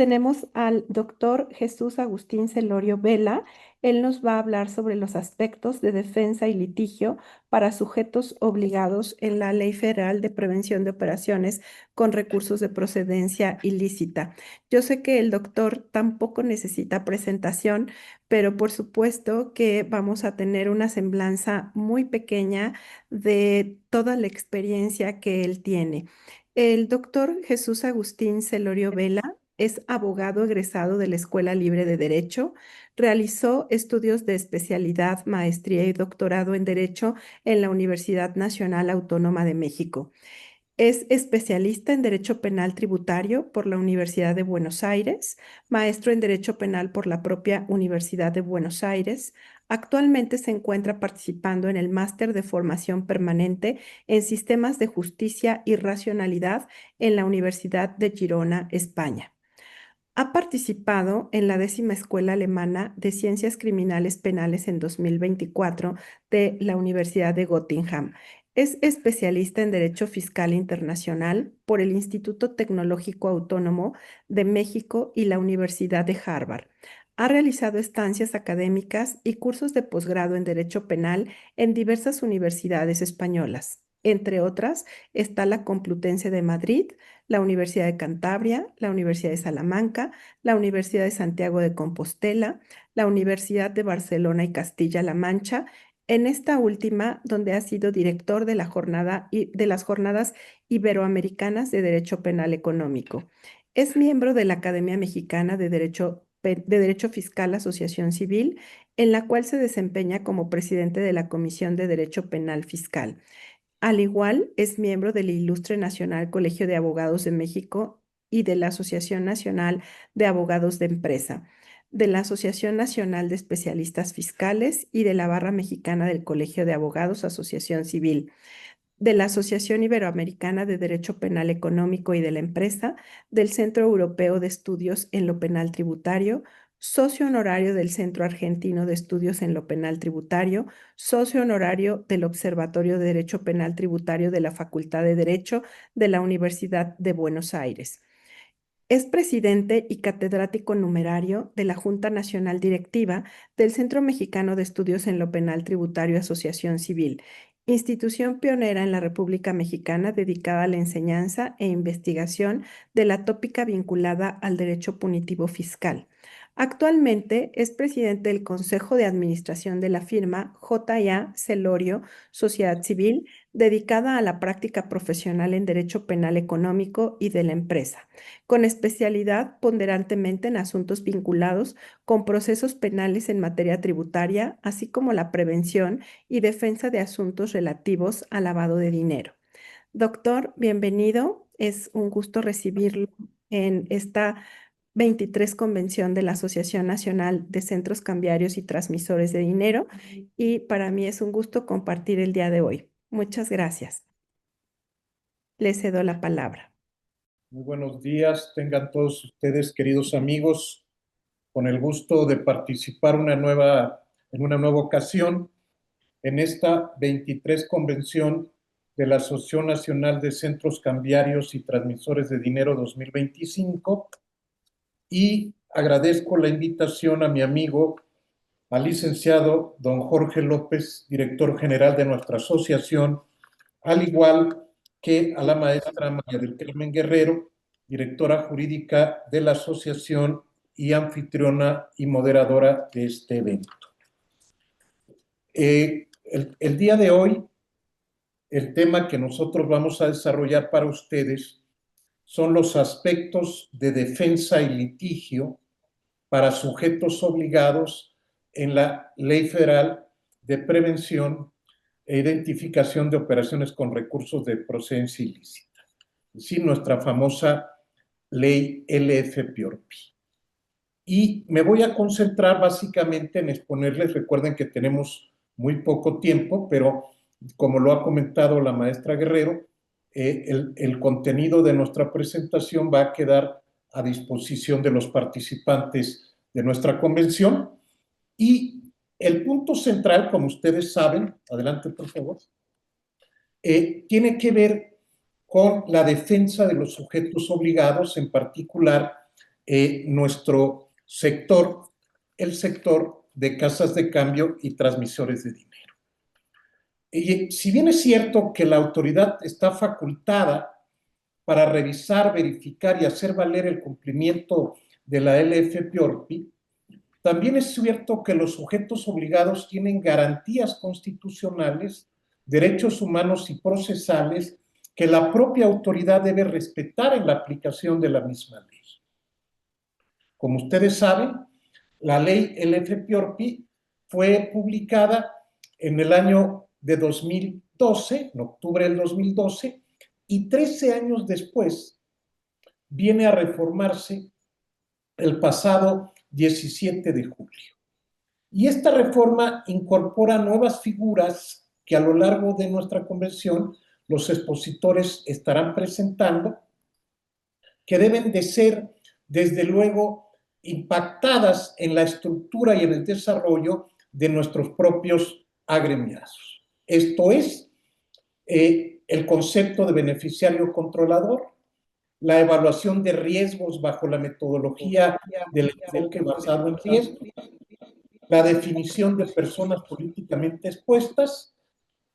tenemos al doctor Jesús Agustín Celorio Vela. Él nos va a hablar sobre los aspectos de defensa y litigio para sujetos obligados en la Ley Federal de Prevención de Operaciones con recursos de procedencia ilícita. Yo sé que el doctor tampoco necesita presentación, pero por supuesto que vamos a tener una semblanza muy pequeña de toda la experiencia que él tiene. El doctor Jesús Agustín Celorio Vela es abogado egresado de la Escuela Libre de Derecho. Realizó estudios de especialidad, maestría y doctorado en Derecho en la Universidad Nacional Autónoma de México. Es especialista en Derecho Penal Tributario por la Universidad de Buenos Aires, maestro en Derecho Penal por la propia Universidad de Buenos Aires. Actualmente se encuentra participando en el Máster de Formación Permanente en Sistemas de Justicia y Racionalidad en la Universidad de Girona, España. Ha participado en la 10ª Escuela Alemana de Ciencias Criminales Penales en 2024 de la Universidad de Göttingen. Es especialista en Derecho Fiscal Internacional por el Instituto Tecnológico Autónomo de México y la Universidad de Harvard. Ha realizado estancias académicas y cursos de posgrado en Derecho Penal en diversas universidades españolas. Entre otras, está la Complutense de Madrid, la Universidad de Cantabria, la Universidad de Salamanca, la Universidad de Santiago de Compostela, la Universidad de Barcelona y Castilla-La Mancha, en esta última donde ha sido director de la jornada y de las Jornadas Iberoamericanas de Derecho Penal Económico. Es miembro de la Academia Mexicana de Derecho Fiscal Asociación Civil, en la cual se desempeña como presidente de la Comisión de Derecho Penal Fiscal. Al igual, es miembro del Ilustre Nacional Colegio de Abogados de México y de la Asociación Nacional de Abogados de Empresa, de la Asociación Nacional de Especialistas Fiscales y de la Barra Mexicana del Colegio de Abogados Asociación Civil, de la Asociación Iberoamericana de Derecho Penal Económico y de la Empresa, del Centro Europeo de Estudios en lo Penal Tributario, socio honorario del Centro Argentino de Estudios en lo Penal Tributario, socio honorario del Observatorio de Derecho Penal Tributario de la Facultad de Derecho de la Universidad de Buenos Aires. Es presidente y catedrático numerario de la Junta Nacional Directiva del Centro Mexicano de Estudios en lo Penal Tributario Asociación Civil, institución pionera en la República Mexicana dedicada a la enseñanza e investigación de la tópica vinculada al derecho punitivo fiscal. Actualmente es presidente del Consejo de Administración de la firma J.A. Celorio Sociedad Civil, dedicada a la práctica profesional en derecho penal económico y de la empresa, con especialidad ponderantemente en asuntos vinculados con procesos penales en materia tributaria, así como la prevención y defensa de asuntos relativos al lavado de dinero. Doctor, bienvenido. Es un gusto recibirlo en esta 23 convención de la Asociación Nacional de Centros Cambiarios y Transmisores de Dinero, y para mí es un gusto compartir el día de hoy. Muchas gracias. Le cedo la palabra. Muy buenos días, tengan todos ustedes, queridos amigos, con el gusto de participar en una nueva ocasión en esta 23 convención de la Asociación Nacional de Centros Cambiarios y Transmisores de Dinero 2025, y agradezco la invitación a mi amigo, al licenciado don Jorge López, director general de nuestra asociación, al igual que a la maestra María del Carmen Guerrero, directora jurídica de la asociación y anfitriona y moderadora de este evento. El día de hoy, el tema que nosotros vamos a desarrollar para ustedes son los aspectos de defensa y litigio para sujetos obligados en la Ley Federal de Prevención e Identificación de Operaciones con Recursos de Procedencia Ilícita, es decir, nuestra famosa ley LFPORPI. Y me voy a concentrar básicamente en exponerles, recuerden que tenemos muy poco tiempo, pero como lo ha comentado la maestra Guerrero, el contenido de nuestra presentación va a quedar a disposición de los participantes de nuestra convención. Y el punto central, como ustedes saben, adelante por favor, tiene que ver con la defensa de los sujetos obligados, en particular nuestro sector, el sector de casas de cambio y transmisores de dinero. Y si bien es cierto que la autoridad está facultada para revisar, verificar y hacer valer el cumplimiento de la LFPORPI, también es cierto que los sujetos obligados tienen garantías constitucionales, derechos humanos y procesales que la propia autoridad debe respetar en la aplicación de la misma ley. Como ustedes saben, la ley LFPORPI fue publicada en el año de 2012, en octubre del 2012, y 13 años después viene a reformarse el pasado 17 de julio. Y esta reforma incorpora nuevas figuras que a lo largo de nuestra convención los expositores estarán presentando, que deben de ser, desde luego, impactadas en la estructura y en el desarrollo de nuestros propios agremiados. Esto es el concepto de beneficiario controlador, la evaluación de riesgos bajo la metodología del enfoque basado en riesgos, la definición de personas políticamente expuestas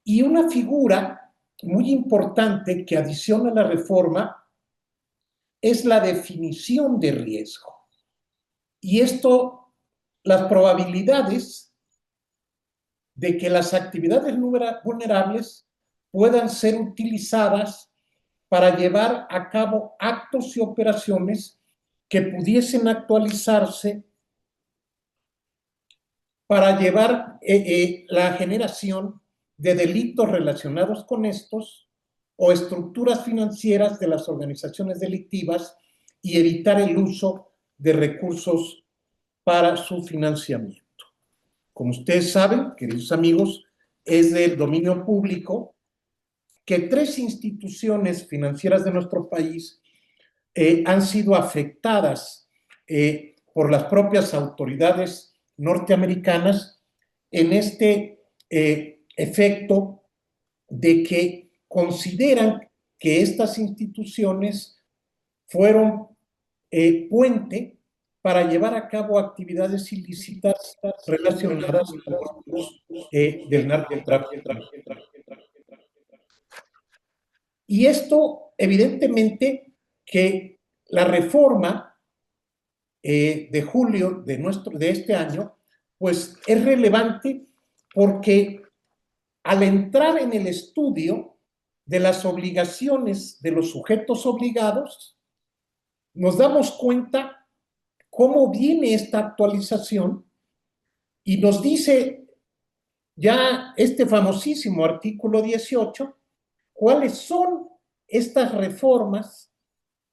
y una figura muy importante que adiciona a la reforma es la definición de riesgo. Y esto, las probabilidades de que las actividades vulnerables puedan ser utilizadas para llevar a cabo actos y operaciones que pudiesen actualizarse para llevar la generación de delitos relacionados con estos o estructuras financieras de las organizaciones delictivas y evitar el uso de recursos para su financiamiento. Como ustedes saben, queridos amigos, es del dominio público que 3 instituciones financieras de nuestro país han sido afectadas por las propias autoridades norteamericanas en este efecto de que consideran que estas instituciones fueron puente para llevar a cabo actividades ilícitas relacionadas con los del narcotráfico. Y esto, evidentemente, que la reforma de julio de este año, pues es relevante porque al entrar en el estudio de las obligaciones de los sujetos obligados, nos damos cuenta cómo viene esta actualización y nos dice ya este famosísimo artículo 18, cuáles son estas reformas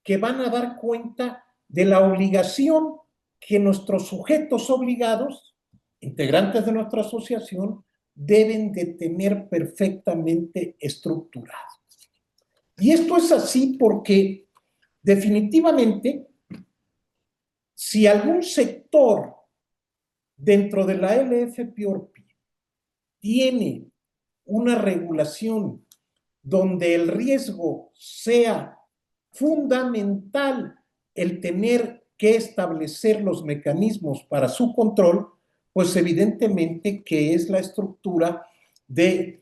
que van a dar cuenta de la obligación que nuestros sujetos obligados, integrantes de nuestra asociación, deben de tener perfectamente estructurado. Y esto es así porque definitivamente, si algún sector dentro de la LFPORPI tiene una regulación donde el riesgo sea fundamental el tener que establecer los mecanismos para su control, pues evidentemente que es la estructura de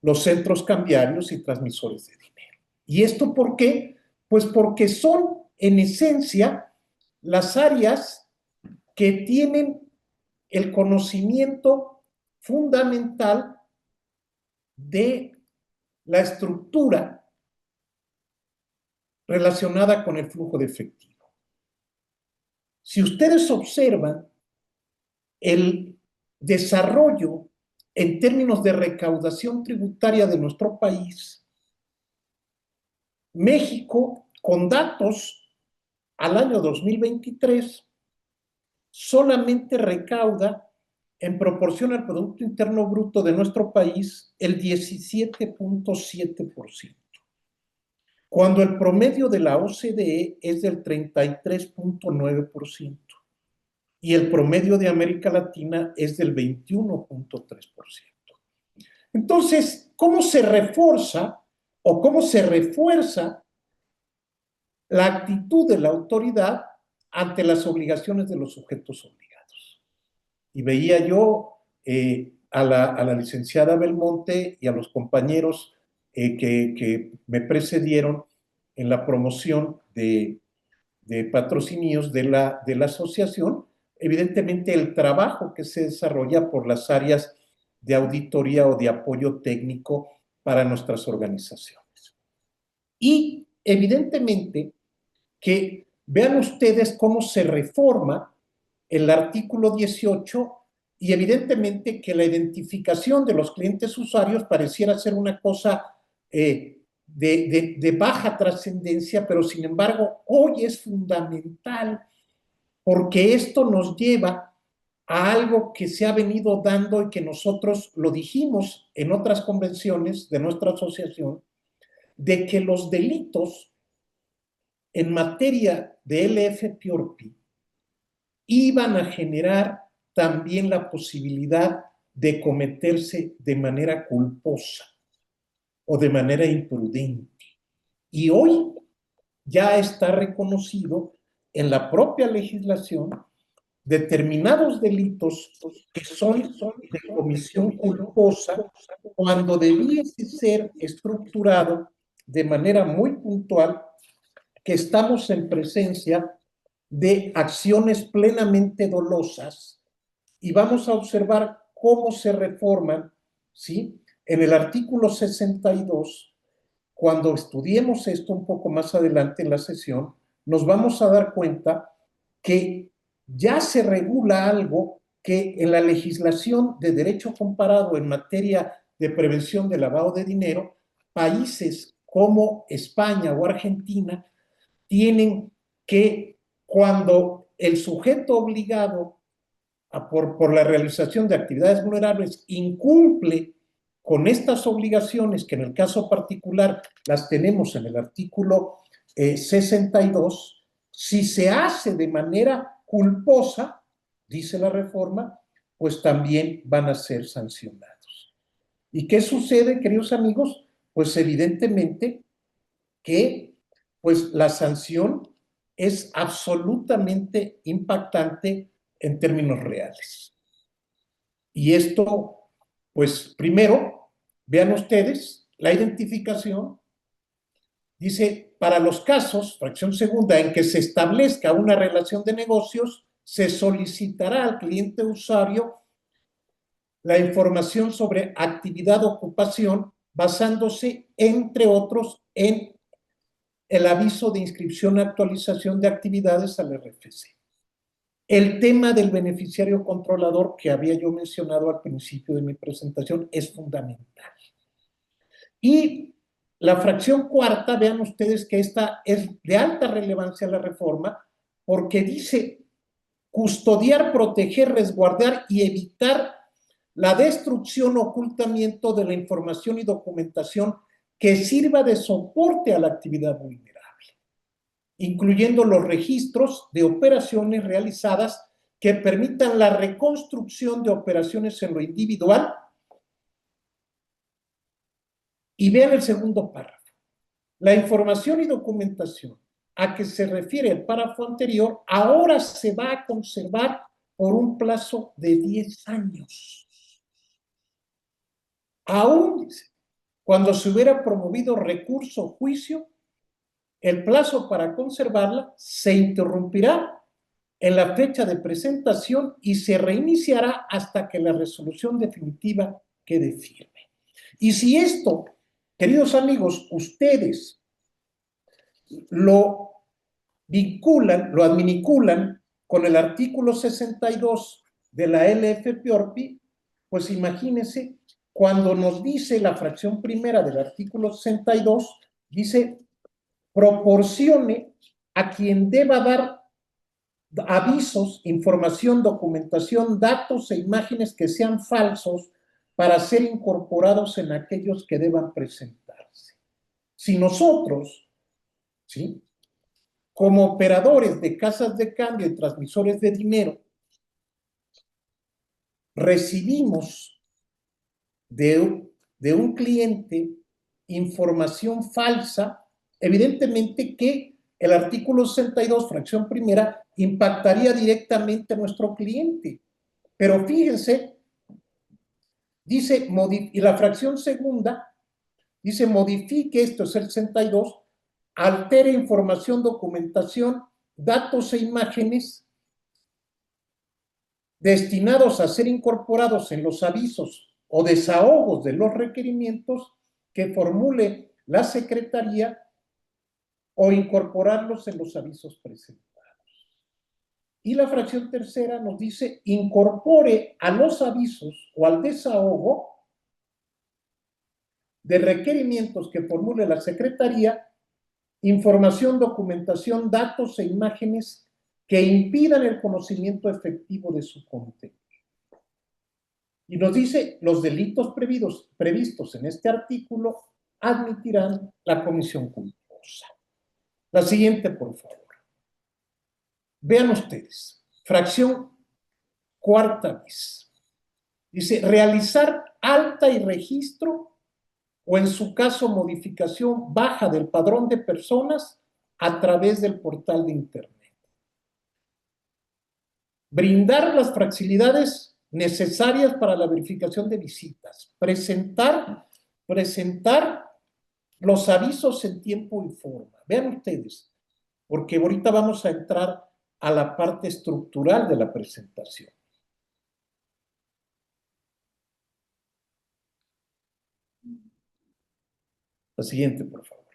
los centros cambiarios y transmisores de dinero. ¿Y esto por qué? Pues porque son, en esencia, las áreas que tienen el conocimiento fundamental de la estructura relacionada con el flujo de efectivo. Si ustedes observan el desarrollo en términos de recaudación tributaria de nuestro país, México, con datos al año 2023, solamente recauda en proporción al Producto Interno Bruto de nuestro país el 17.7%, cuando el promedio de la OCDE es del 33.9% y el promedio de América Latina es del 21.3%. Entonces, ¿cómo se refuerza o cómo se refuerza la actitud de la autoridad ante las obligaciones de los sujetos obligados. Y veía yo a la licenciada Belmonte y a los compañeros que me precedieron en la promoción de patrocinios de la asociación, evidentemente el trabajo que se desarrolla por las áreas de auditoría o de apoyo técnico para nuestras organizaciones. Y evidentemente que vean ustedes cómo se reforma el artículo 18 y evidentemente que la identificación de los clientes usuarios pareciera ser una cosa de baja trascendencia, pero sin embargo hoy es fundamental porque esto nos lleva a algo que se ha venido dando y que nosotros lo dijimos en otras convenciones de nuestra asociación, de que los delitos en materia de LFPORPI iban a generar también la posibilidad de cometerse de manera culposa o de manera imprudente. Y hoy ya está reconocido en la propia legislación determinados delitos que son de comisión culposa cuando debiese ser estructurado de manera muy puntual que estamos en presencia de acciones plenamente dolosas y vamos a observar cómo se reforman, ¿sí? En el artículo 62, cuando estudiemos esto un poco más adelante en la sesión, nos vamos a dar cuenta que ya se regula algo que en la legislación de derecho comparado en materia de prevención de lavado de dinero, países como España o Argentina tienen que, cuando el sujeto obligado por la realización de actividades vulnerables incumple con estas obligaciones, que en el caso particular las tenemos en el artículo 62, si se hace de manera culposa, dice la reforma, pues también van a ser sancionados. ¿Y qué sucede, queridos amigos? Pues evidentemente que pues la sanción es absolutamente impactante en términos reales. Y esto, pues primero, vean ustedes, la identificación dice, para los casos, fracción segunda, en que se establezca una relación de negocios, se solicitará al cliente usuario la información sobre actividad o ocupación basándose, entre otros, en el aviso de inscripción y actualización de actividades al RFC. El tema del beneficiario controlador que había yo mencionado al principio de mi presentación es fundamental. Y la fracción cuarta, vean ustedes que esta es de alta relevancia la reforma, porque dice custodiar, proteger, resguardar y evitar la destrucción o ocultamiento de la información y documentación que sirva de soporte a la actividad vulnerable, incluyendo los registros de operaciones realizadas que permitan la reconstrucción de operaciones en lo individual. Y vean el segundo párrafo. La información y documentación a que se refiere el párrafo anterior ahora se va a conservar por un plazo de 10 años. Aún cuando se hubiera promovido recurso o juicio, el plazo para conservarla se interrumpirá en la fecha de presentación y se reiniciará hasta que la resolución definitiva quede firme. Y si esto, queridos amigos, ustedes lo vinculan, lo adminiculan con el artículo 62 de la LFPORPI, pues imagínense, cuando nos dice la fracción primera del artículo 62, dice, proporcione a quien deba dar avisos, información, documentación, datos e imágenes que sean falsos para ser incorporados en aquellos que deban presentarse. Si nosotros, ¿sí?, como operadores de casas de cambio y transmisores de dinero, recibimos de un cliente información falsa, evidentemente que el artículo 62, fracción primera, impactaría directamente a nuestro cliente. Pero fíjense, dice, y la fracción segunda, dice, modifique, esto es el 62, altere información, documentación, datos e imágenes destinados a ser incorporados en los avisos o desahogos de los requerimientos que formule la Secretaría o incorporarlos en los avisos presentados. Y la fracción tercera nos dice, incorpore a los avisos o al desahogo de requerimientos que formule la Secretaría información, documentación, datos e imágenes que impidan el conocimiento efectivo de su contenido. Y nos dice, los delitos previstos en este artículo admitirán la comisión culposa. La siguiente, por favor. Vean ustedes, fracción cuarta bis. Dice, realizar alta y registro o en su caso modificación baja del padrón de personas a través del portal de Internet. Brindar las facilidades necesarias para la verificación de visitas. Presentar los avisos en tiempo y forma. Vean ustedes, porque ahorita vamos a entrar a la parte estructural de la presentación. La siguiente, por favor.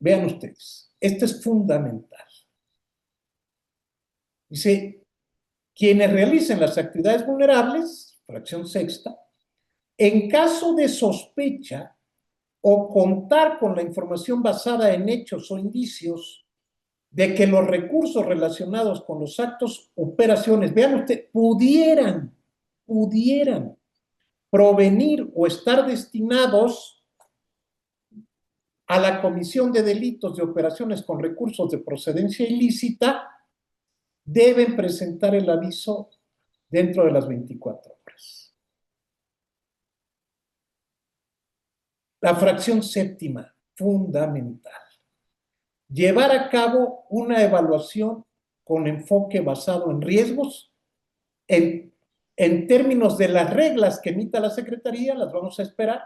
Vean ustedes, esto es fundamental. Dice, quienes realicen las actividades vulnerables, fracción sexta, en caso de sospecha o contar con la información basada en hechos o indicios de que los recursos relacionados con los actos, operaciones, vean ustedes, pudieran provenir o estar destinados a la comisión de delitos de operaciones con recursos de procedencia ilícita, deben presentar el aviso dentro de las 24 horas. La fracción séptima, fundamental. Llevar a cabo una evaluación con enfoque basado en riesgos, en términos de las reglas que emita la Secretaría, las vamos a esperar,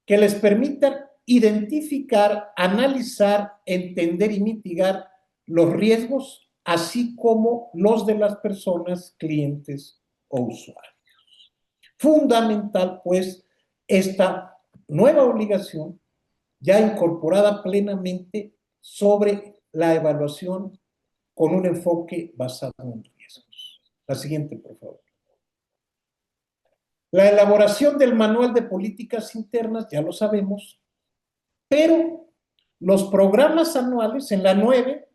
que les permitan identificar, analizar, entender y mitigar los riesgos, así como los de las personas, clientes o usuarios. Fundamental, pues, esta nueva obligación ya incorporada plenamente sobre la evaluación con un enfoque basado en riesgos. La siguiente, por favor. La elaboración del manual de políticas internas, ya lo sabemos, pero los programas anuales, en la 9,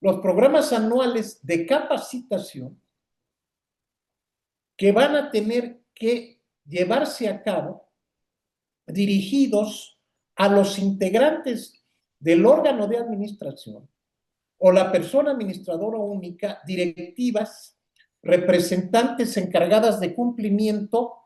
los programas anuales de capacitación que van a tener que llevarse a cabo dirigidos a los integrantes del órgano de administración o la persona administradora única, directivas, representantes encargadas de cumplimiento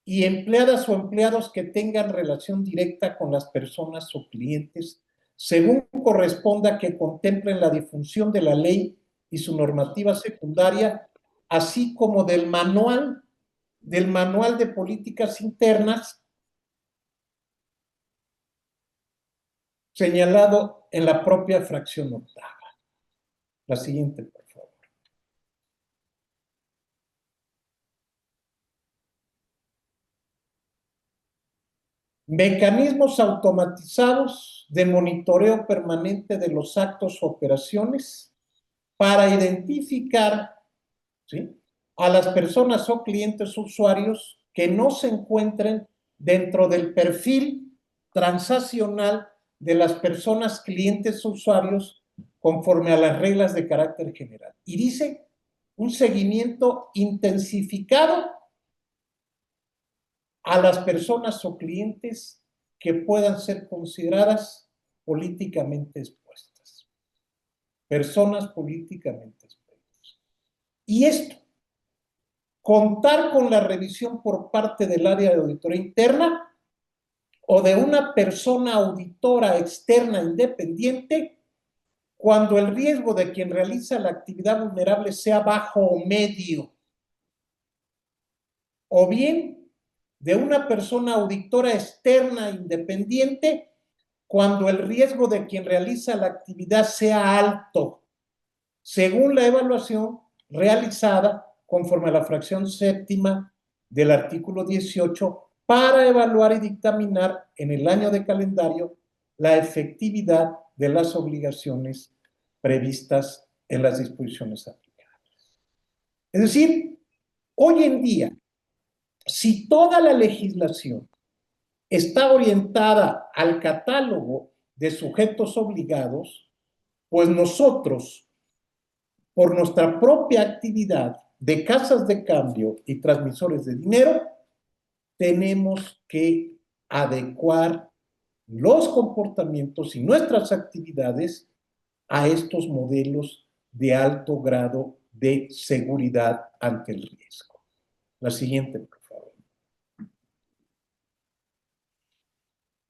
y empleadas o empleados que tengan relación directa con las personas o clientes, según corresponda que contemplen la difusión de la ley y su normativa secundaria, así como del manual de políticas internas señalado en la propia fracción octava. La siguiente, por favor. Mecanismos automatizados de monitoreo permanente de los actos o operaciones para identificar, ¿sí?, a las personas o clientes usuarios que no se encuentren dentro del perfil transaccional de las personas, clientes, usuarios, conforme a las reglas de carácter general. Y dice un seguimiento intensificado a las personas o clientes que puedan ser consideradas políticamente expuestas. Personas políticamente expuestas. Y esto, contar con la revisión por parte del área de auditoría interna o de una persona auditora externa independiente cuando el riesgo de quien realiza la actividad vulnerable sea bajo o medio, o bien de una persona auditora externa independiente cuando el riesgo de quien realiza la actividad sea alto, según la evaluación realizada conforme a la fracción séptima del artículo 18 para evaluar y dictaminar en el año de calendario la efectividad de las obligaciones previstas en las disposiciones aplicables. Es decir, hoy en día, si toda la legislación está orientada al catálogo de sujetos obligados, pues nosotros, por nuestra propia actividad de casas de cambio y transmisores de dinero, tenemos que adecuar los comportamientos y nuestras actividades a estos modelos de alto grado de seguridad ante el riesgo. La siguiente, por favor.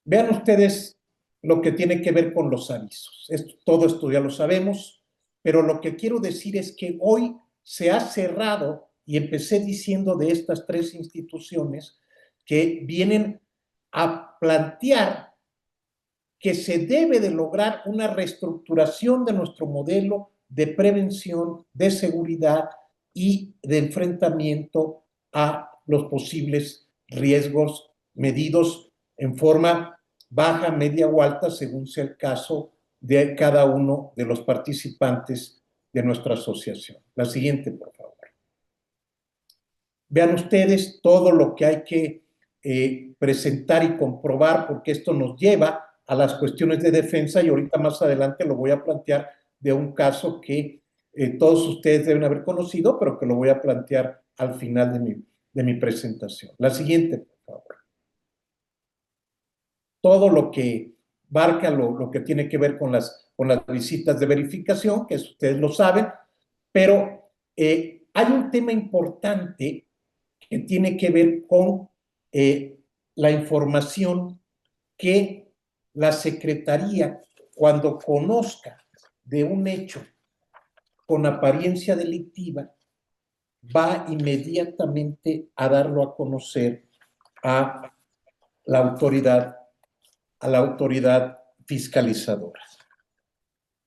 Vean ustedes lo que tiene que ver con los avisos. Todo esto ya lo sabemos, pero lo que quiero decir es que hoy se ha cerrado, y empecé diciendo de estas tres instituciones que vienen a plantear que se debe de lograr una reestructuración de nuestro modelo de prevención, de seguridad y de enfrentamiento a los posibles riesgos medidos en forma baja, media o alta, según sea el caso de cada uno de los participantes de nuestra asociación. La siguiente, por favor. Vean ustedes todo lo que hay que presentar y comprobar, porque esto nos lleva a las cuestiones de defensa, y ahorita más adelante lo voy a plantear de un caso que todos ustedes deben haber conocido, pero que lo voy a plantear al final de mi presentación. La siguiente, por favor. Todo lo que abarca lo que tiene que ver con las visitas de verificación, que ustedes lo saben, pero hay un tema importante que tiene que ver con la información que la Secretaría, cuando conozca de un hecho con apariencia delictiva, va inmediatamente a darlo a conocer a la autoridad, fiscalizadora.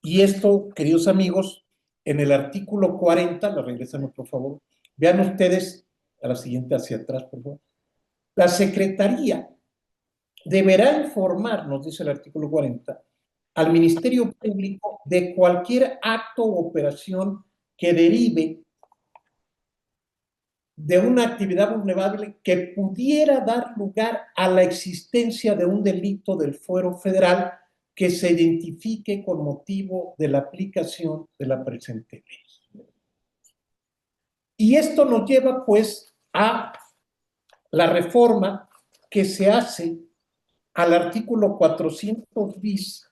Y esto, queridos amigos, en el artículo 40, la regresamos por favor, vean ustedes a la siguiente hacia atrás, por favor. La Secretaría deberá informar, nos dice el artículo 40, al Ministerio Público de cualquier acto u operación que derive de una actividad vulnerable que pudiera dar lugar a la existencia de un delito del fuero federal que se identifique con motivo de la aplicación de la presente ley. Y esto nos lleva pues a la reforma que se hace al artículo 400 bis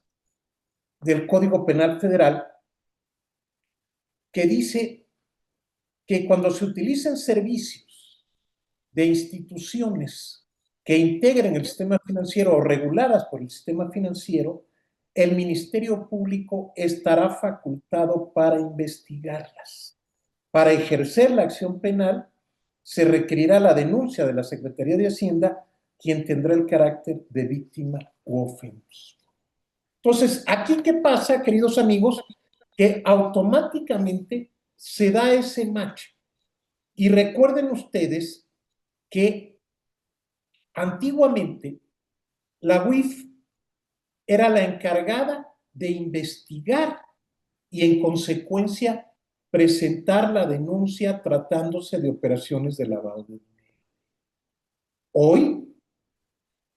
del Código Penal Federal, que dice que cuando se utilicen servicios de instituciones que integren el sistema financiero o reguladas por el sistema financiero, el Ministerio Público estará facultado para investigarlas. Para ejercer la acción penal, se requerirá la denuncia de la Secretaría de Hacienda, quien tendrá el carácter de víctima u ofendido. Entonces, aquí, ¿qué pasa, queridos amigos? Que automáticamente se da ese match. Y recuerden ustedes que antiguamente la UIF era la encargada de investigar y, en consecuencia, presentar la denuncia tratándose de operaciones de lavado de dinero. Hoy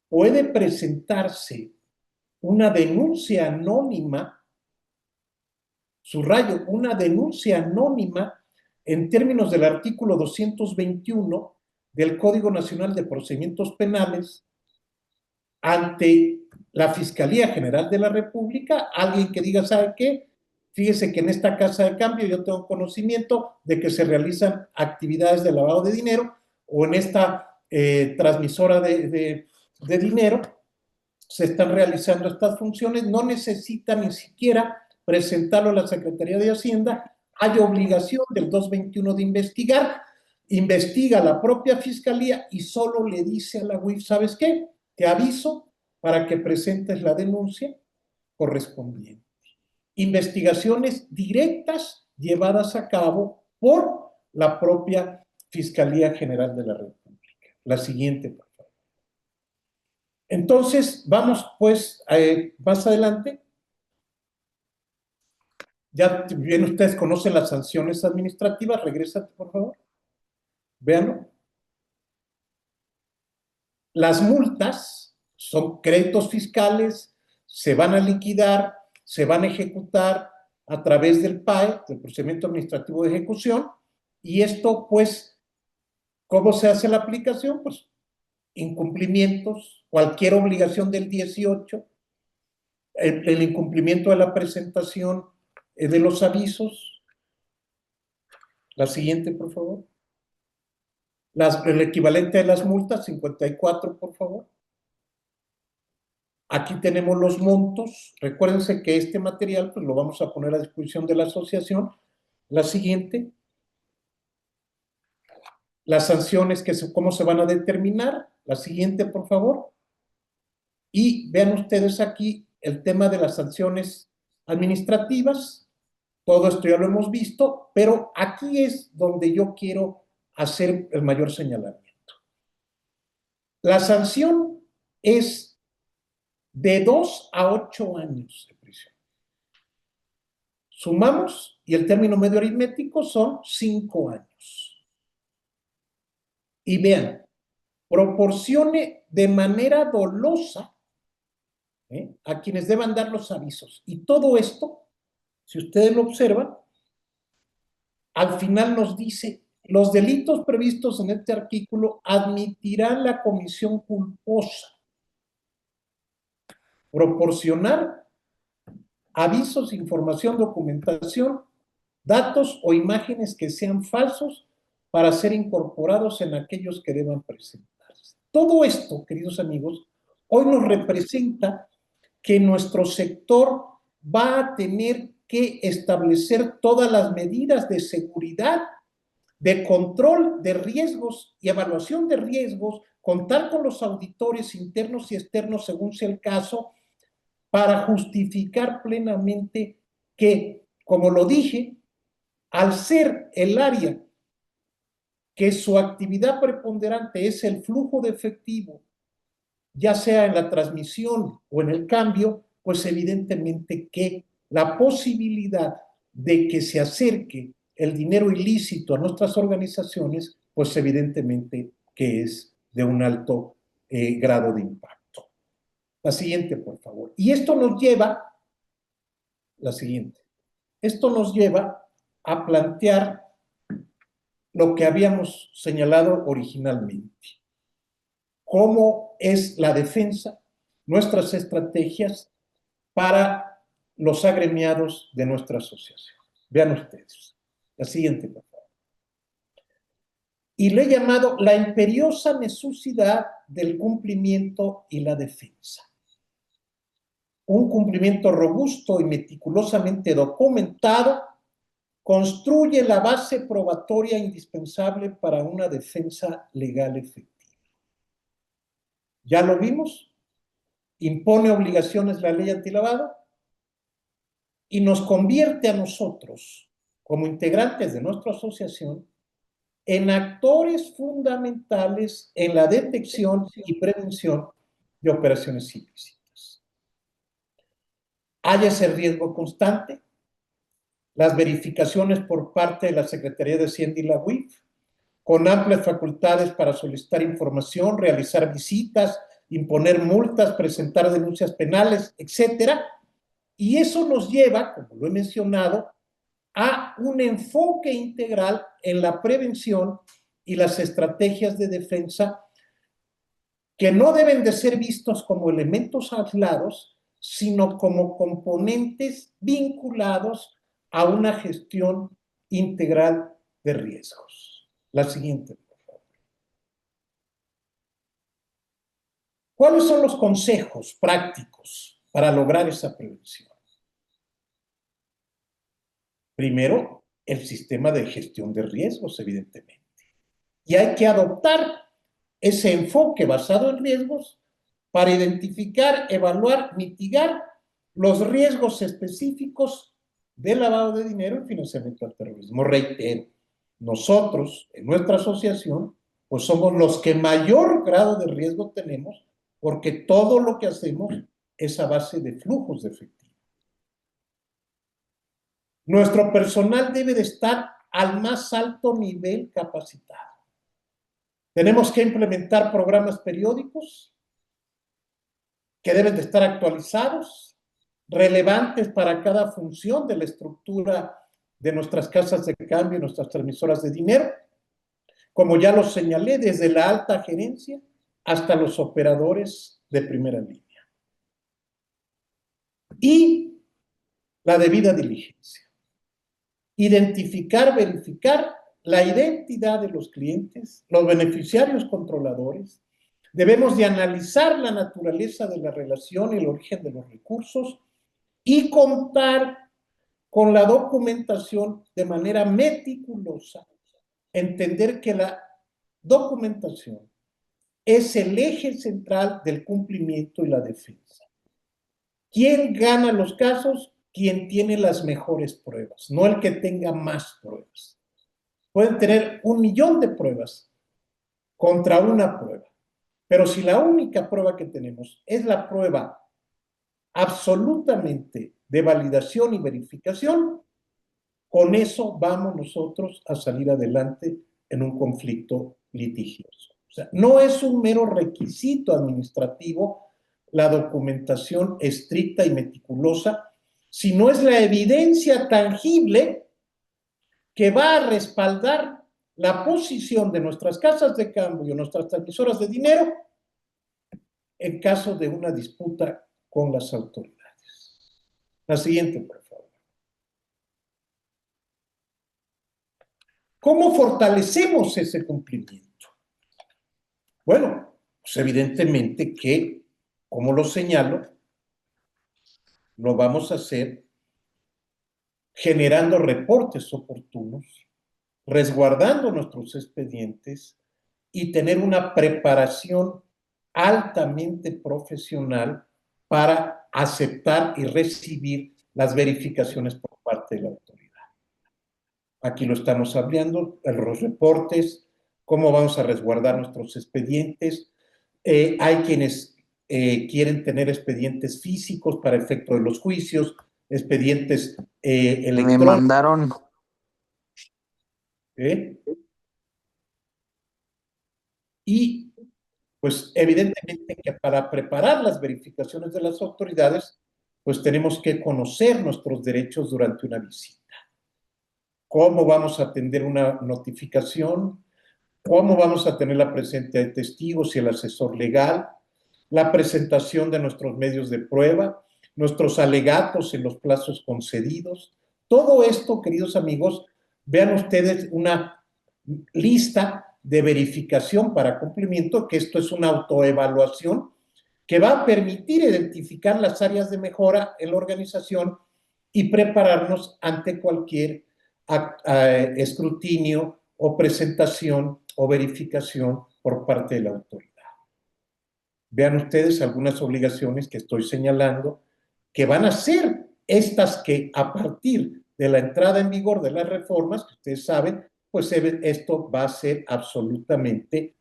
puede presentarse una denuncia anónima, subrayo, una denuncia anónima en términos del artículo 221 del Código Nacional de Procedimientos Penales ante la Fiscalía General de la República, alguien que diga, ¿sabe qué? Fíjese que en esta casa de cambio yo tengo conocimiento de que se realizan actividades de lavado de dinero, o en esta transmisora de dinero, se están realizando estas funciones, no necesita ni siquiera presentarlo a la Secretaría de Hacienda, hay obligación del 221 de investigar, investiga la propia Fiscalía y solo le dice a la UIF, ¿sabes qué? Te aviso para que presentes la denuncia correspondiente. Investigaciones directas llevadas a cabo por la propia Fiscalía General de la República. La siguiente, por favor. Entonces, vamos pues más adelante. Ya bien ustedes conocen las sanciones administrativas. Regrésate, por favor. Véanlo. Las multas son créditos fiscales, se van a liquidar, se van a ejecutar a través del PAE, del procedimiento administrativo de ejecución, y esto, pues, ¿cómo se hace la aplicación? Pues, incumplimientos, cualquier obligación del 18, el incumplimiento de la presentación de los avisos. La siguiente, por favor. El equivalente de las multas, 54, por favor. Aquí tenemos los montos. Recuérdense que este material pues, lo vamos a poner a disposición de la asociación. La siguiente. Las sanciones, cómo se van a determinar. La siguiente, por favor. Y vean ustedes aquí el tema de las sanciones administrativas. Todo esto ya lo hemos visto, pero aquí es donde yo quiero hacer el mayor señalamiento. La sanción es de 2 a 8 años de prisión. Sumamos y el término medio aritmético son 5 años. Y vean, proporcione de manera dolosa a quienes deban dar los avisos. Y todo esto, si ustedes lo observan, al final nos dice, los delitos previstos en este artículo admitirán la comisión culposa. Proporcionar avisos, información, documentación, datos o imágenes que sean falsos para ser incorporados en aquellos que deban presentarse. Todo esto, queridos amigos, hoy nos representa que nuestro sector va a tener que establecer todas las medidas de seguridad, de control de riesgos y evaluación de riesgos, contar con los auditores internos y externos según sea el caso, para justificar plenamente que, como lo dije, al ser el área que su actividad preponderante es el flujo de efectivo, ya sea en la transmisión o en el cambio, pues evidentemente que la posibilidad de que se acerque el dinero ilícito a nuestras organizaciones, pues evidentemente que es de un alto grado de impacto. La siguiente, por favor. Y esto nos lleva, la siguiente, esto nos lleva a plantear lo que habíamos señalado originalmente. ¿Cómo es la defensa, nuestras estrategias para los agremiados de nuestra asociación? Vean ustedes. La siguiente, por favor. Y le he llamado la imperiosa necesidad del cumplimiento y la defensa. Un cumplimiento robusto y meticulosamente documentado construye la base probatoria indispensable para una defensa legal efectiva. ¿Ya lo vimos? Impone obligaciones la ley antilavado y nos convierte a nosotros, como integrantes de nuestra asociación, en actores fundamentales en la detección y prevención de operaciones ilícitas. Hay ese riesgo constante. Las verificaciones por parte de la Secretaría de Hacienda y la UIF, con amplias facultades para solicitar información, realizar visitas, imponer multas, presentar denuncias penales, etcétera. Y eso nos lleva, como lo he mencionado, a un enfoque integral en la prevención y las estrategias de defensa que no deben de ser vistos como elementos aislados, sino como componentes vinculados a una gestión integral de riesgos. La siguiente, por favor. ¿Cuáles son los consejos prácticos para lograr esa prevención? Primero, el sistema de gestión de riesgos, evidentemente. Y hay que adoptar ese enfoque basado en riesgos para identificar, evaluar, mitigar los riesgos específicos de lavado de dinero y financiamiento al terrorismo. Reitero, nosotros, en nuestra asociación, pues somos los que mayor grado de riesgo tenemos porque todo lo que hacemos es a base de flujos de efectivo. Nuestro personal debe de estar al más alto nivel capacitado. Tenemos que implementar programas periódicos que deben de estar actualizados, relevantes para cada función de la estructura de nuestras casas de cambio y nuestras transmisoras de dinero, como ya lo señalé, desde la alta gerencia hasta los operadores de primera línea. Y la debida diligencia. Identificar, verificar la identidad de los clientes, los beneficiarios controladores. Debemos de analizar la naturaleza de la relación y el origen de los recursos y contar con la documentación de manera meticulosa. Entender que la documentación es el eje central del cumplimiento y la defensa. ¿Quién gana los casos? Quien tiene las mejores pruebas, no el que tenga más pruebas. Pueden tener 1.000.000 de pruebas contra una prueba, pero si la única prueba que tenemos es la prueba absolutamente de validación y verificación, con eso vamos nosotros a salir adelante en un conflicto litigioso. O sea, no es un mero requisito administrativo la documentación estricta y meticulosa, sino es la evidencia tangible que va a respaldar la posición de nuestras casas de cambio, nuestras transmisoras de dinero, en caso de una disputa con las autoridades. La siguiente, por favor. ¿Cómo fortalecemos ese cumplimiento? Bueno, pues evidentemente que, como lo señalo, lo vamos a hacer generando reportes oportunos, resguardando nuestros expedientes y tener una preparación altamente profesional para aceptar y recibir las verificaciones por parte de la autoridad. Aquí lo estamos hablando, los reportes, cómo vamos a resguardar nuestros expedientes. Hay quienes quieren tener expedientes físicos para efecto de los juicios, expedientes Me electrónicos. mandaron, Y pues evidentemente que para preparar las verificaciones de las autoridades, pues tenemos que conocer nuestros derechos durante una visita. ¿Cómo vamos a atender una notificación? ¿Cómo vamos a tener la presencia de testigos y el asesor legal? La presentación de nuestros medios de prueba, nuestros alegatos en los plazos concedidos. Todo esto, queridos amigos, vean ustedes una lista de verificación para cumplimiento, que esto es una autoevaluación que va a permitir identificar las áreas de mejora en la organización y prepararnos ante cualquier escrutinio o presentación o verificación por parte de la autoridad. Vean ustedes algunas obligaciones que estoy señalando que van a ser estas que a partir de la entrada en vigor de las reformas, que ustedes saben, pues esto va a ser absolutamente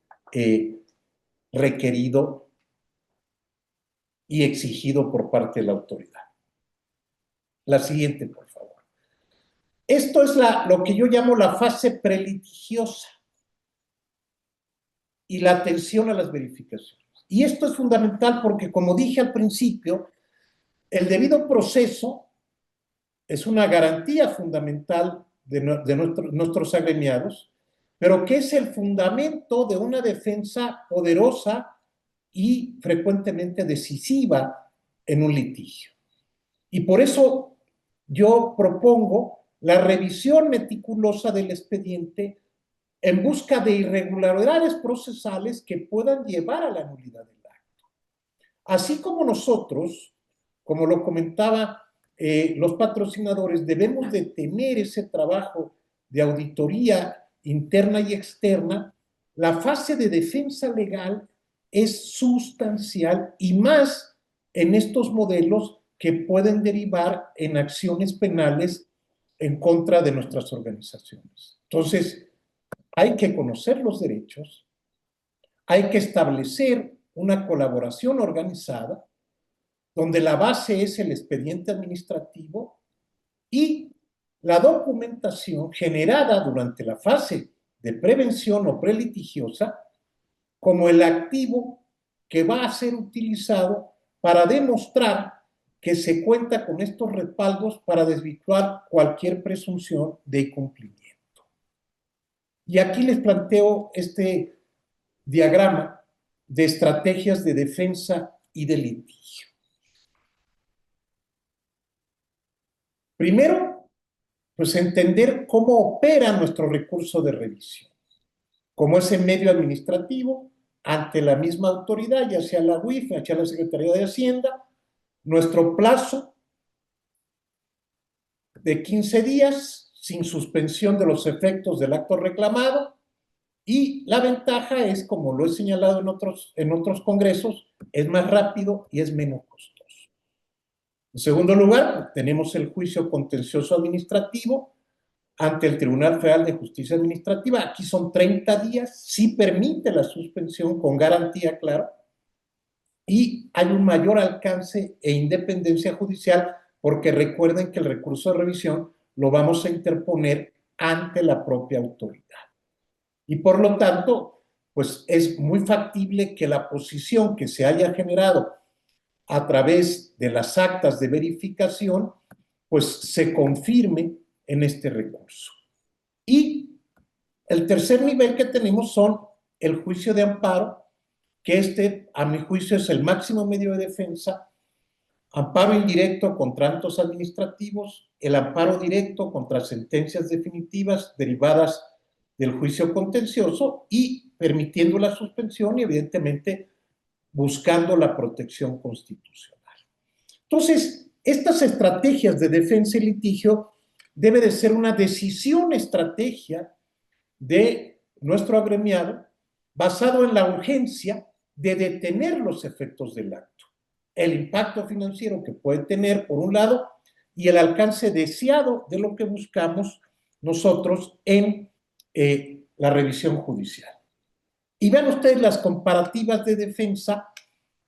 requerido y exigido por parte de la autoridad. La siguiente, por favor. Esto es lo que yo llamo la fase prelitigiosa y la atención a las verificaciones. Y esto es fundamental porque, como dije al principio, el debido proceso es una garantía fundamental de nuestros agremiados, pero que es el fundamento de una defensa poderosa y frecuentemente decisiva en un litigio. Y por eso yo propongo la revisión meticulosa del expediente en busca de irregularidades procesales que puedan llevar a la nulidad del acto. Así como nosotros, como lo comentaba, los patrocinadores, debemos de tener ese trabajo de auditoría interna y externa. La fase de defensa legal es sustancial y más en estos modelos que pueden derivar en acciones penales en contra de nuestras organizaciones. Entonces, hay que conocer los derechos, hay que establecer una colaboración organizada donde la base es el expediente administrativo y la documentación generada durante la fase de prevención o prelitigiosa como el activo que va a ser utilizado para demostrar que se cuenta con estos respaldos para desvirtuar cualquier presunción de incumplimiento. Y aquí les planteo este diagrama de estrategias de defensa y de litigio. Primero, pues entender cómo opera nuestro recurso de revisión, como ese medio administrativo ante la misma autoridad, ya sea la UIF, ya sea la Secretaría de Hacienda, nuestro plazo de 15 días sin suspensión de los efectos del acto reclamado, y la ventaja es, como lo he señalado en otros congresos, es más rápido y es menos costoso. En segundo lugar, tenemos el juicio contencioso administrativo ante el Tribunal Federal de Justicia Administrativa. Aquí son 30 días, sí permite la suspensión con garantía, claro, y hay un mayor alcance e independencia judicial porque recuerden que el recurso de revisión lo vamos a interponer ante la propia autoridad. Y por lo tanto, pues es muy factible que la posición que se haya generado a través de las actas de verificación, pues se confirme en este recurso. Y el tercer nivel que tenemos son el juicio de amparo, que a mi juicio, es el máximo medio de defensa, amparo indirecto contra actos administrativos, el amparo directo contra sentencias definitivas derivadas del juicio contencioso y permitiendo la suspensión y, evidentemente, buscando la protección constitucional. Entonces, estas estrategias de defensa y litigio debe de ser una decisión estrategia de nuestro agremiado basado en la urgencia de detener los efectos del acto, el impacto financiero que puede tener, por un lado, y el alcance deseado de lo que buscamos nosotros en la revisión judicial. Y vean ustedes las comparativas de defensa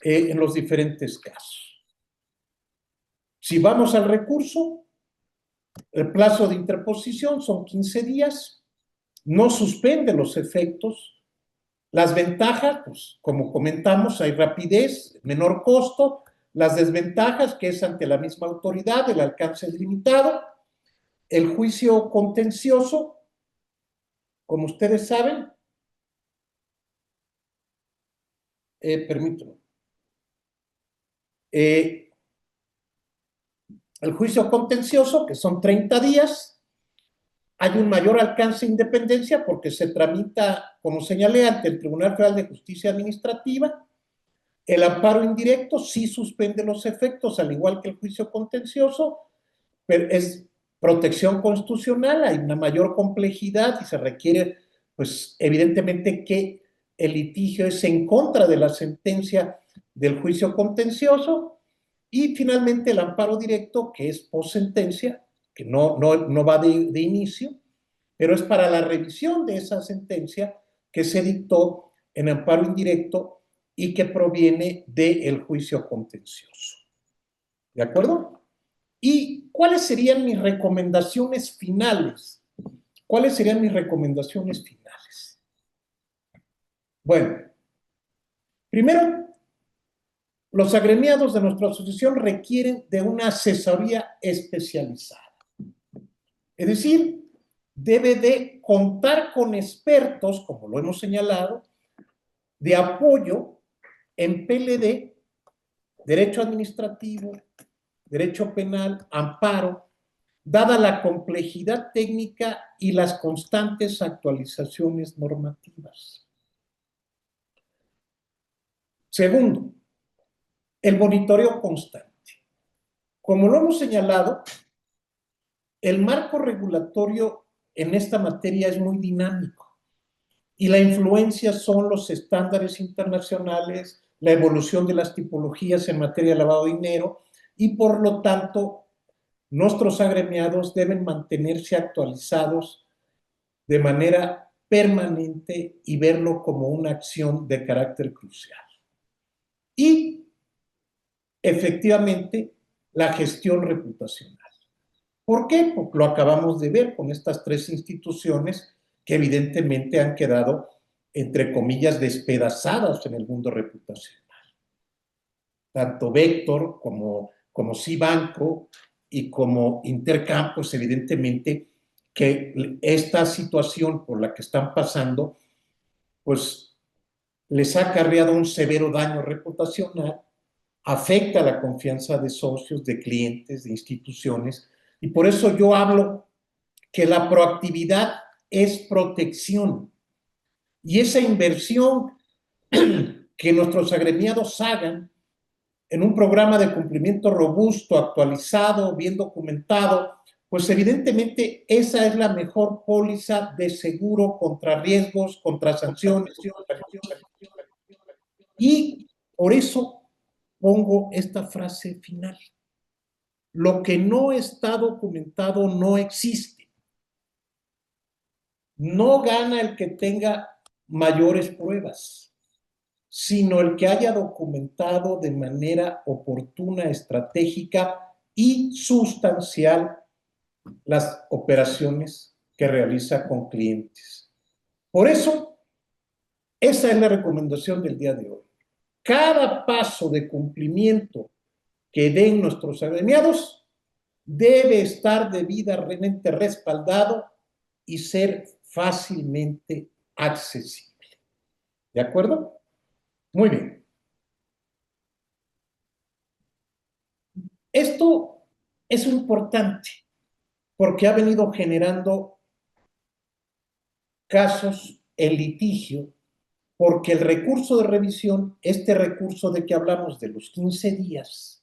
en los diferentes casos. Si vamos al recurso, el plazo de interposición son 15 días, no suspende los efectos. Las ventajas, pues como comentamos, hay rapidez, menor costo. Las desventajas, que es ante la misma autoridad, el alcance es limitado. El juicio contencioso, como ustedes saben, permítame. El juicio contencioso, que son 30 días, hay un mayor alcance de independencia porque se tramita, como señalé, ante el Tribunal Federal de Justicia Administrativa. El amparo indirecto sí suspende los efectos, al igual que el juicio contencioso, pero es protección constitucional, hay una mayor complejidad y se requiere, pues, evidentemente que el litigio es en contra de la sentencia del juicio contencioso. Y finalmente el amparo directo, que es post sentencia, que no va de inicio, pero es para la revisión de esa sentencia que se dictó en amparo indirecto y que proviene del juicio contencioso. ¿De acuerdo? ¿Y cuáles serían mis recomendaciones finales? ¿Cuáles serían mis recomendaciones finales? Bueno, primero, los agremiados de nuestra asociación requieren de una asesoría especializada. Es decir, debe de contar con expertos, como lo hemos señalado, de apoyo en PLD, derecho administrativo, derecho penal, amparo, dada la complejidad técnica y las constantes actualizaciones normativas. Segundo, El monitoreo constante. Como lo hemos señalado, el marco regulatorio en esta materia es muy dinámico y la influencia son los estándares internacionales, la evolución de las tipologías en materia de lavado de dinero y por lo tanto nuestros agremiados deben mantenerse actualizados de manera permanente y verlo como una acción de carácter crucial. Y efectivamente la gestión reputacional. ¿Por qué? Porque lo acabamos de ver con estas tres instituciones que evidentemente han quedado, entre comillas, despedazadas en el mundo reputacional. Tanto Vector como Cibanco y como Intercam, pues evidentemente que esta situación por la que están pasando, pues les ha acarreado un severo daño reputacional, afecta la confianza de socios, de clientes, de instituciones, y por eso yo hablo que la proactividad es protección. Y esa inversión que nuestros agremiados hagan en un programa de cumplimiento robusto, actualizado, bien documentado, pues evidentemente esa es la mejor póliza de seguro contra riesgos, contra sanciones. Y por eso pongo esta frase final. Lo que no está documentado no existe. No gana el que tenga mayores pruebas, sino el que haya documentado de manera oportuna, estratégica y sustancial las operaciones que realiza con clientes. Por eso, esa es la recomendación del día de hoy. Cada paso de cumplimiento que den nuestros agremiados debe estar debidamente respaldado y ser fácilmente accesible. ¿De acuerdo? Muy bien. Esto es importante porque ha venido generando casos en litigio, porque el recurso de revisión, este recurso de que hablamos de los 15 días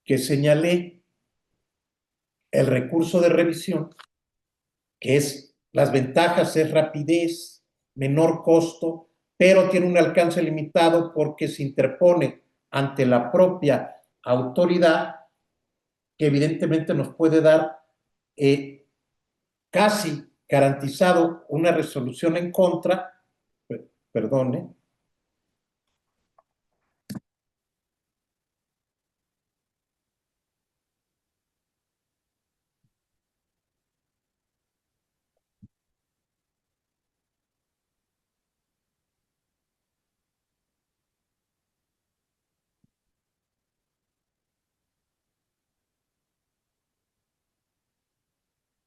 que señalé, el recurso de revisión, que es las ventajas, es rapidez, menor costo, pero tiene un alcance limitado porque se interpone ante la propia autoridad que evidentemente nos puede dar casi garantizado una resolución en contra, perdone.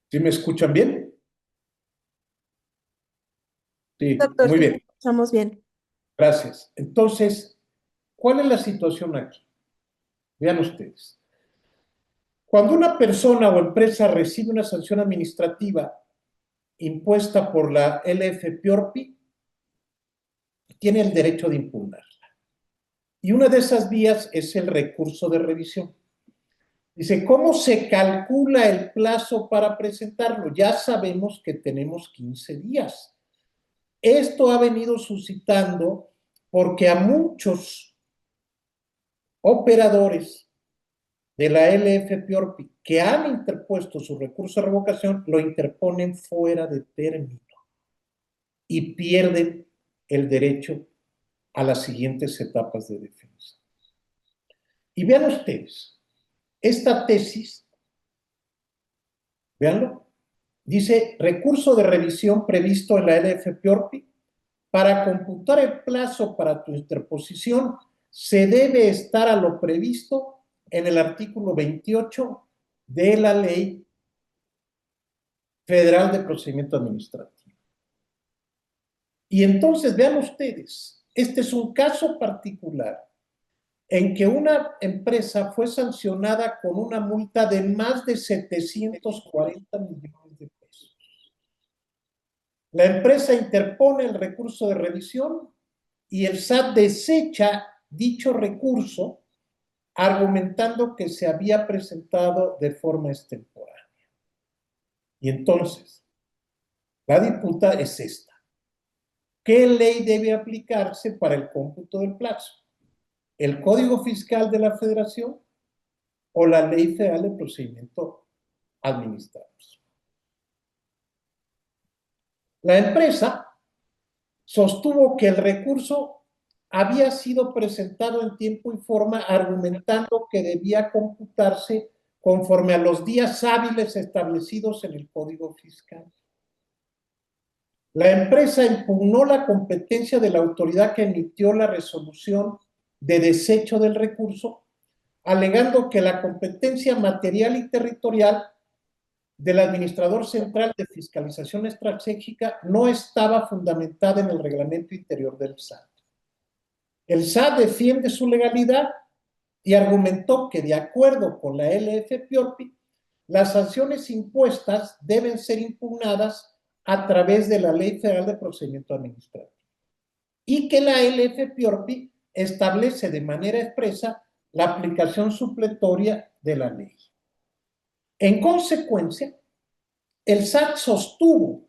¿Sí me escuchan bien? Sí, Doctor, muy sí, bien, estamos bien. gracias. Entonces, ¿cuál es la situación aquí? Vean ustedes. Cuando una persona o empresa recibe una sanción administrativa impuesta por la LFPORPI, tiene el derecho de impugnarla. Y una de esas vías es el recurso de revisión. Dice, ¿cómo se calcula el plazo para presentarlo? Ya sabemos que tenemos 15 días. Esto ha venido suscitando porque a muchos operadores de la LFPORPI que han interpuesto su recurso de revocación lo interponen fuera de término y pierden el derecho a las siguientes etapas de defensa. Y vean ustedes, esta tesis, veanlo, dice recurso de revisión previsto en la LFPORPI. Para computar el plazo para tu interposición, se debe estar a lo previsto en el artículo 28 de la Ley Federal de Procedimiento Administrativo. Y entonces, vean ustedes, este es un caso particular en que una empresa fue sancionada con una multa de más de 740 millones de pesos. La empresa interpone el recurso de revisión y el SAT desecha dicho recurso argumentando que se había presentado de forma extemporánea. Y entonces, la disputa es esta. ¿Qué ley debe aplicarse para el cómputo del plazo? ¿El Código Fiscal de la Federación o la Ley Federal de Procedimiento Administrativo? La empresa sostuvo que el recurso había sido presentado en tiempo y forma argumentando que debía computarse conforme a los días hábiles establecidos en el Código Fiscal. La empresa impugnó la competencia de la autoridad que emitió la resolución de desecho del recurso, alegando que la competencia material y territorial del administrador central de fiscalización estratégica no estaba fundamentada en el reglamento interior del SAT. El SAT defiende su legalidad y argumentó que, de acuerdo con la LF-PIORPI, las sanciones impuestas deben ser impugnadas a través de la Ley Federal de Procedimiento Administrativo y que la LF-PIORPI establece de manera expresa la aplicación supletoria de la ley. En consecuencia, el SAT sostuvo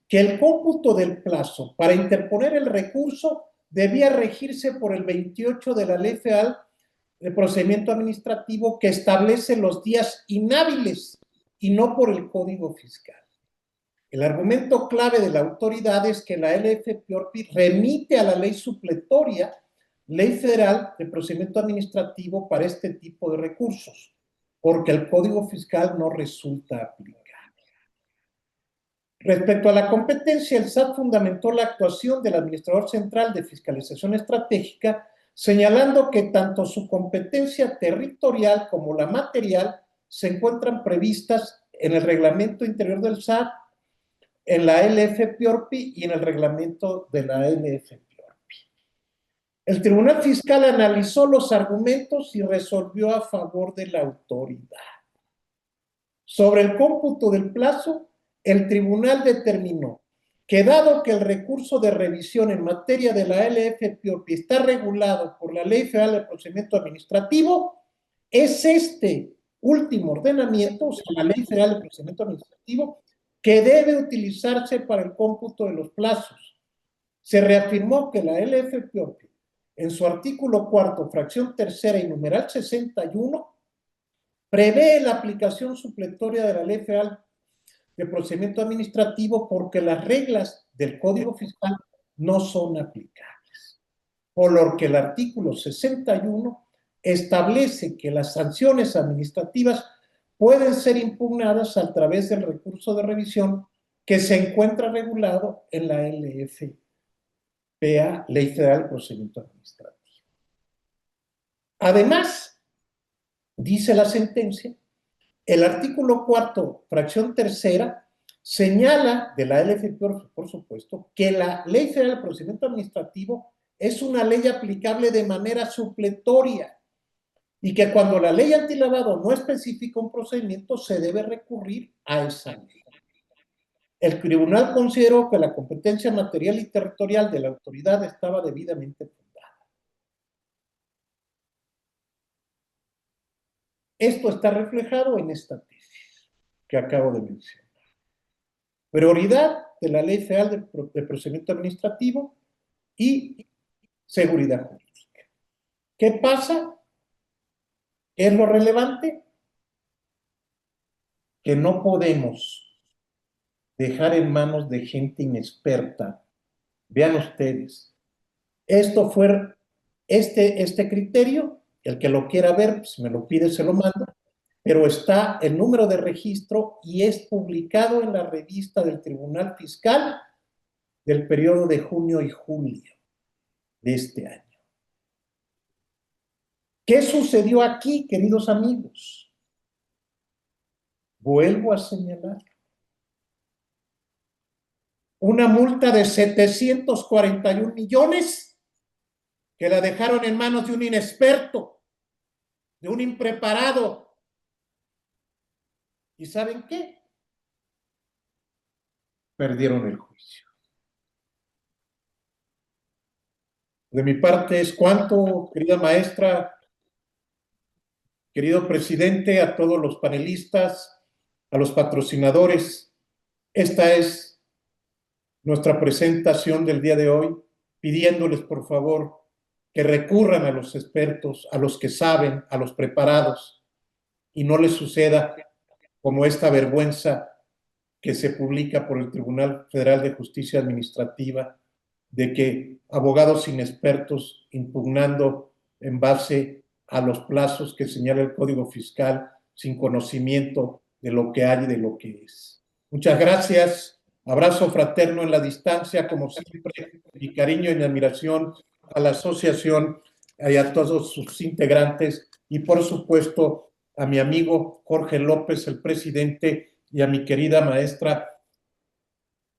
que el cómputo del plazo para interponer el recurso debía regirse por el 28 de la Ley Federal de Procedimiento Administrativo, que establece los días inhábiles y no por el Código Fiscal. El argumento clave de la autoridad es que la LF-PIORPI remite a la ley supletoria, Ley Federal de Procedimiento Administrativo, para este tipo de recursos, porque el Código Fiscal no resulta aplicable. Respecto a la competencia, el SAT fundamentó la actuación del Administrador Central de Fiscalización Estratégica, señalando que tanto su competencia territorial como la material se encuentran previstas en el reglamento interior del SAT, en la LF-PIORPI y en el reglamento de la LF-PIORPI. El Tribunal Fiscal analizó los argumentos y resolvió a favor de la autoridad. Sobre el cómputo del plazo, el tribunal determinó que, dado que el recurso de revisión en materia de la LF-PIORPI está regulado por la Ley Federal de Procedimiento Administrativo, es este último ordenamiento, o sea, la Ley Federal de Procedimiento Administrativo, que debe utilizarse para el cómputo de los plazos. Se reafirmó que la LF-PIORPI, en su artículo 4, fracción tercera y numeral 61, prevé la aplicación supletoria de la Ley Federal de Procedimiento Administrativo porque las reglas del Código Fiscal no son aplicables. Por lo que el artículo 61 establece que las sanciones administrativas pueden ser impugnadas a través del recurso de revisión que se encuentra regulado en la LFPA, Ley Federal de Procedimiento Administrativo. Además, dice la sentencia, el artículo 4, fracción tercera, señala de la LFP, por supuesto, que la Ley Federal de Procedimiento Administrativo es una ley aplicable de manera supletoria y que cuando la ley antilavado no especifica un procedimiento, se debe recurrir a esa ley. El tribunal consideró que la competencia material y territorial de la autoridad estaba debidamente fundada. Esto está reflejado en esta tesis que acabo de mencionar. Prioridad de la Ley Federal de Procedimiento Administrativo y seguridad jurídica. ¿Qué pasa? ¿Qué es lo relevante? Que no podemos dejar en manos de gente inexperta. Vean ustedes, esto fue este criterio, el que lo quiera ver, si me lo pide, se lo mando, pero está el número de registro y es publicado en la revista del Tribunal Fiscal del periodo de junio y julio de este año. ¿Qué sucedió aquí, queridos amigos? Vuelvo a señalar. Una multa de 741 millones que la dejaron en manos de un inexperto, de un impreparado. ¿Y saben qué? Perdieron el juicio. De mi parte es cuanto, querida maestra, querido presidente, a todos los panelistas, a los patrocinadores. Esta es nuestra presentación del día de hoy, pidiéndoles por favor que recurran a los expertos, a los que saben, a los preparados, y no les suceda como esta vergüenza que se publica por el Tribunal Federal de Justicia Administrativa, de que abogados inexpertos impugnando en base a los plazos que señala el Código Fiscal sin conocimiento de lo que hay y de lo que es. Muchas gracias. Abrazo fraterno en la distancia, como siempre, mi cariño y mi admiración a la asociación y a todos sus integrantes y por supuesto a mi amigo Jorge López, el presidente, y a mi querida maestra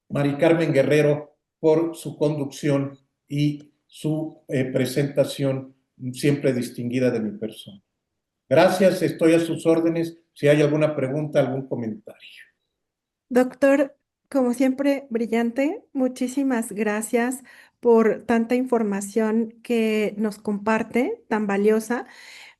Mari Carmen Guerrero por su conducción y su presentación siempre distinguida de mi persona. Gracias, estoy a sus órdenes. Si hay alguna pregunta, algún comentario. Doctor, como siempre, brillante. Muchísimas gracias por tanta información que nos comparte, tan valiosa,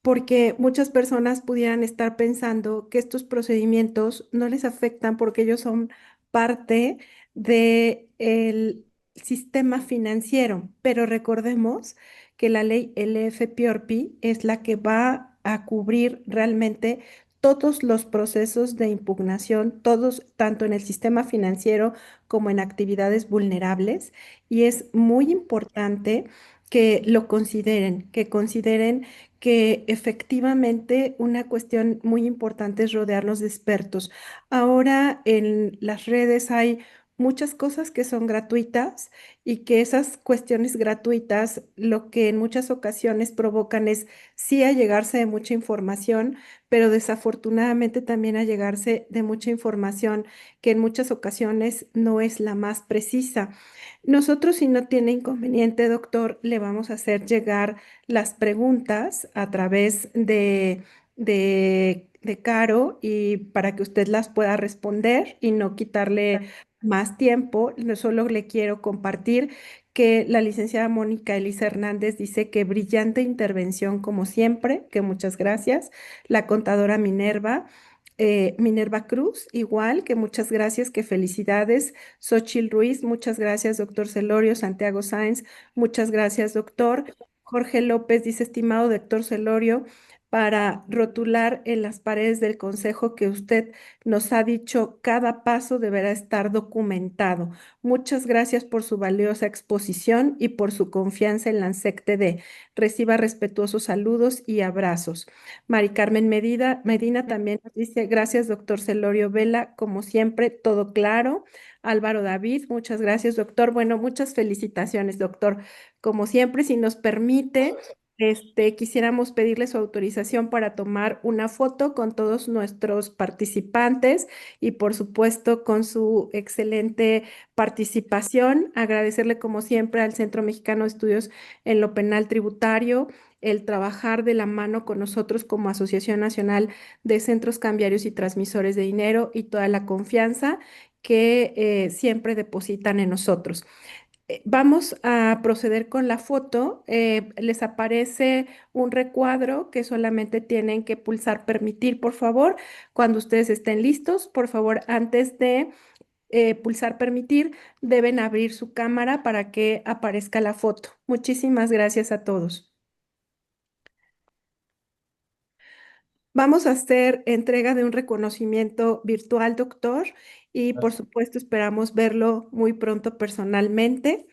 porque muchas personas pudieran estar pensando que estos procedimientos no les afectan porque ellos son parte del sistema financiero. Pero recordemos que la ley LFPORPI es la que va a cubrir realmente todos los procesos de impugnación, todos, tanto en el sistema financiero como en actividades vulnerables. Y es muy importante que lo consideren, que efectivamente una cuestión muy importante es rodearnos de expertos. Ahora en las redes hay muchas cosas que son gratuitas y que esas cuestiones gratuitas lo que en muchas ocasiones provocan es sí allegarse de mucha información, pero desafortunadamente también allegarse de mucha información que en muchas ocasiones no es la más precisa. Nosotros, si no tiene inconveniente, doctor, le vamos a hacer llegar las preguntas a través de Caro y para que usted las pueda responder y no quitarle más tiempo. Solo le quiero compartir que la licenciada Mónica Elisa Hernández dice que brillante intervención como siempre, que muchas gracias. La contadora Minerva Cruz, igual, que muchas gracias, que felicidades. Xochil Ruiz, muchas gracias, doctor Celorio. Santiago Sáenz, muchas gracias, doctor. Jorge López dice, estimado doctor Celorio, para rotular en las paredes del consejo que usted nos ha dicho, cada paso deberá estar documentado. Muchas gracias por su valiosa exposición y por su confianza en la ANSEC TD. Reciba respetuosos saludos y abrazos. Mari Carmen Medina también nos dice, gracias, doctor Celorio Vela, como siempre, todo claro. Álvaro David, muchas gracias, doctor. Bueno, muchas felicitaciones, doctor. Como siempre, si nos permite, quisiéramos pedirle su autorización para tomar una foto con todos nuestros participantes y, por supuesto, con su excelente participación. Agradecerle, como siempre, al Centro Mexicano de Estudios en lo Penal Tributario el trabajar de la mano con nosotros como Asociación Nacional de Centros Cambiarios y Transmisores de Dinero y toda la confianza que siempre depositan en nosotros. Vamos a proceder con la foto. Les aparece un recuadro que solamente tienen que pulsar permitir, por favor. Cuando ustedes estén listos, por favor, antes de pulsar permitir, deben abrir su cámara para que aparezca la foto. Muchísimas gracias a todos. Vamos a hacer entrega de un reconocimiento virtual, doctor, y por supuesto esperamos verlo muy pronto personalmente.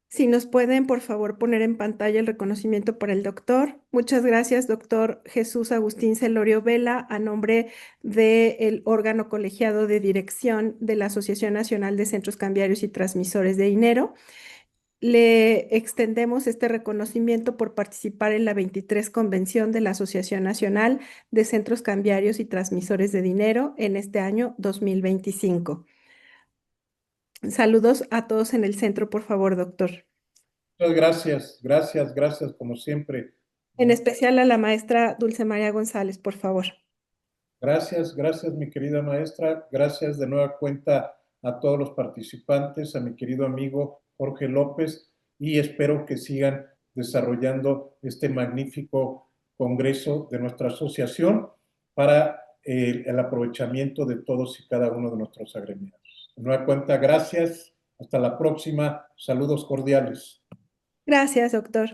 Si nos pueden, por favor, poner en pantalla el reconocimiento para el doctor. Muchas gracias, doctor Jesús Agustín Celorio Vela, a nombre del órgano colegiado de dirección de la Asociación Nacional de Centros Cambiarios y Transmisores de Dinero. Le extendemos este reconocimiento por participar en la 23 Convención de la Asociación Nacional de Centros Cambiarios y Transmisores de Dinero en este año 2025. Saludos a todos en el centro, por favor, doctor. Muchas gracias, gracias, gracias, como siempre. En especial a la maestra Dulce María González, por favor. Gracias, gracias, mi querida maestra. Gracias de nueva cuenta a todos los participantes, a mi querido amigo Jorge López. y espero que sigan desarrollando este magnífico congreso de nuestra asociación para el aprovechamiento de todos y cada uno de nuestros agremiados. De nueva cuenta, gracias. Hasta la próxima. Saludos cordiales. Gracias, doctor.